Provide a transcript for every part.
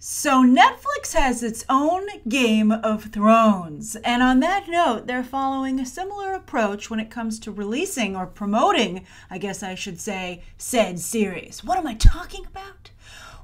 So Netflix has its own Game of Thrones, and on that note, they're following a similar approach when it comes to releasing or promoting, I guess I should say, said series. What am I talking about?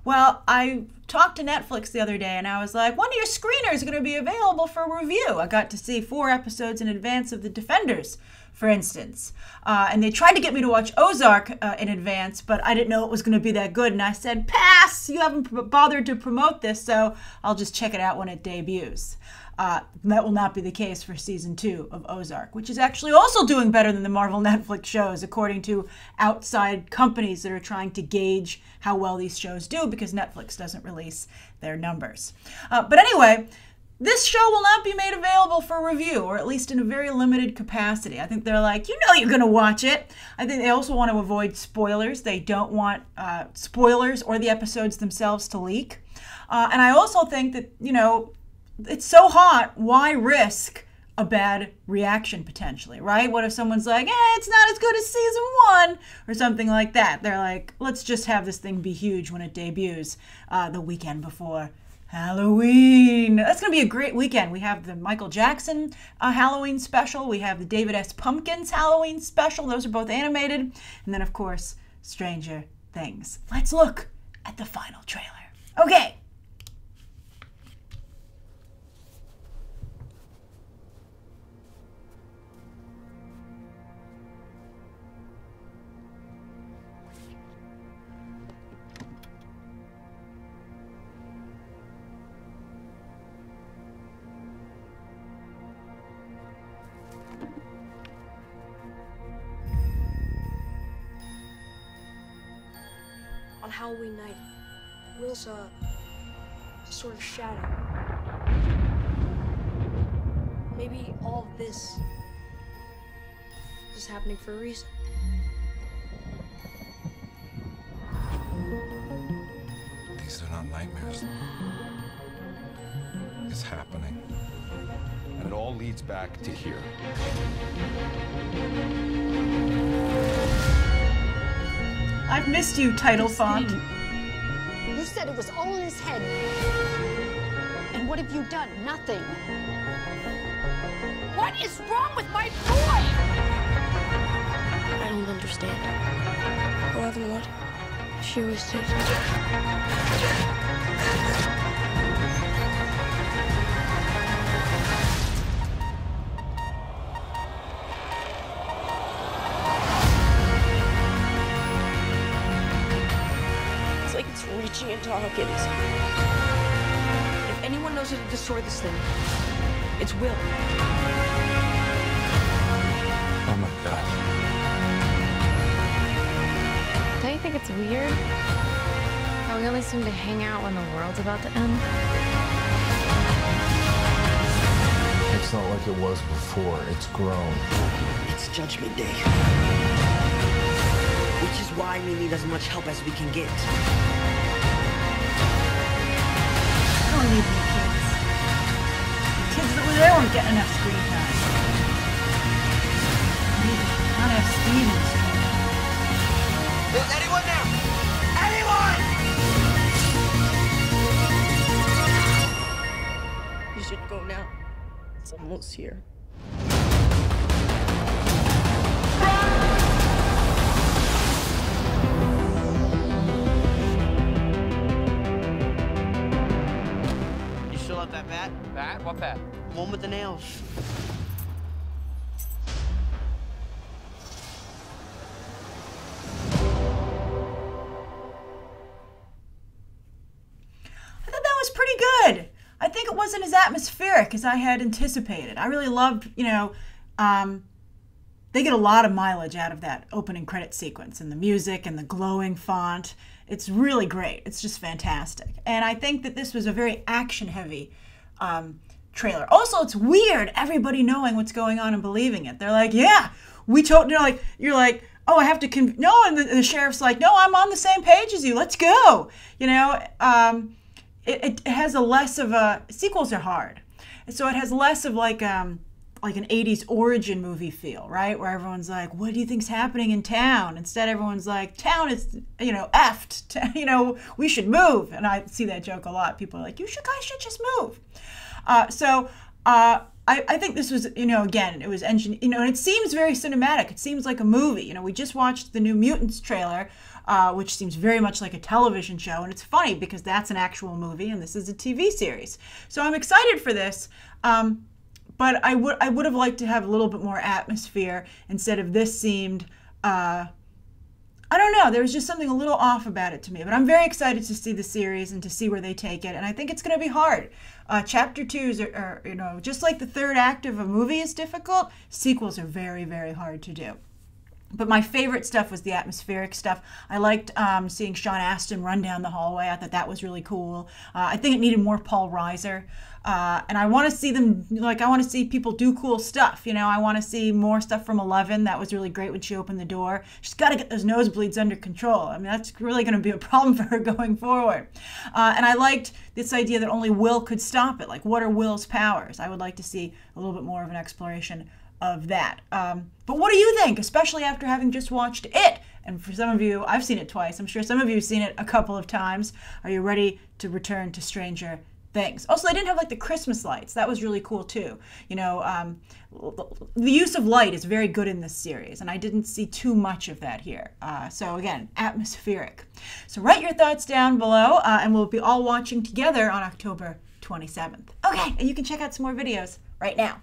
Well, I talked to Netflix the other day and I was like, when are your screeners going to be available for review? I got to see 4 episodes in advance of The Defenders, for instance. And they tried to get me to watch Ozark in advance, but I didn't know it was going to be that good. And I said, pass, you haven't bothered to promote this, so I'll just check it out when it debuts. That will not be the case for season 2 of Ozark, which is actually also doing better than the Marvel Netflix shows, according to outside companies that are trying to gauge how well these shows do because Netflix doesn't release their numbers. But anyway, this show will not be made available for review, or at least in a very limited capacity. I think they're like, you know you're going to watch it. I think they also want to avoid spoilers. They don't want spoilers or the episodes themselves to leak. And I also think that, you know, it's so hot, why risk a bad reaction potentially, right? What if someone's like, it's not as good as season 1 or something like that? They're like, let's just have this thing be huge when it debuts the weekend before Halloween. That's going to be a great weekend. We have the Michael Jackson Halloween special. We have the David S. Pumpkins Halloween special. Those are both animated. And then, of course, Stranger Things. Let's look at the final trailer. Okay. On Halloween night, Will saw a sort of shadow. Maybe all of this is happening for a reason. These are not nightmares. It's happening. And it all leads back to here. I've missed you, title font. You said it was all in his head. And what have you done? Nothing. What is wrong with my boy? I don't understand. 11 what? She always did. Reaching into Hawkins. If anyone knows how to destroy this thing, it's Will. Oh my God. Don't you think it's weird how we only seem to hang out when the world's about to end? It's not like it was before. It's grown. It's Judgment Day. Which is why we need as much help as we can get. I don't need any kids. The kids that were there weren't getting enough screen time. I need to not have Steve in the screen time. Is anyone there? Anyone! You should go now. It's almost here. That bat? Bat? What bat? One with the nails. I thought that was pretty good. I think it wasn't as atmospheric as I had anticipated. I really loved, you know, they get a lot of mileage out of that opening credit sequence and the music and the glowing font. It's really great. It's just fantastic. And I think that this was a very action-heavy trailer. Also, it's weird everybody knowing what's going on and believing it. They're like, yeah, we told, you know, like, you're like, oh, I have to, no, and the sheriff's like, no, I'm on the same page as you, let's go. You know, it has a less of a, sequels are hard. So it has less of like a like an 80s origin movie feel, right? Where everyone's like, what do you think's happening in town? Instead, everyone's like, town is, effed. We should move. And I see that joke a lot. People are like, guys should just move. I think this was, again, it was engineered, and it seems very cinematic. It seems like a movie. We just watched the new Mutants trailer, which seems very much like a television show. And it's funny because that's an actual movie and this is a TV series. So I'm excited for this. But I would have liked to have a little bit more atmosphere instead of this seemed, I don't know, there was just something a little off about it to me. But I'm very excited to see the series and to see where they take it. And I think it's going to be hard. Chapter 2s are, just like the third act of a movie is difficult, sequels are very, very hard to do. But my favorite stuff was the atmospheric stuff. I liked seeing Sean Astin run down the hallway. I thought that was really cool. I think it needed more Paul Reiser. And I want to see them, I want to see people do cool stuff. I want to see more stuff from 11. That was really great when she opened the door. She's got to get those nosebleeds under control. I mean, that's really going to be a problem for her going forward. And I liked this idea that only Will could stop it. Like, what are Will's powers? I would like to see a little bit more of an exploration of that. But what do you think, especially after having just watched it? And for some of you, I've seen it twice. I'm sure some of you have seen it a couple of times. Are you ready to return to Stranger Things? Also, they didn't have the Christmas lights. That was really cool too. The use of light is very good in this series, and I didn't see too much of that here. So again, atmospheric. So write your thoughts down below, and we'll be all watching together on October 27th. Okay, and you can check out some more videos right now.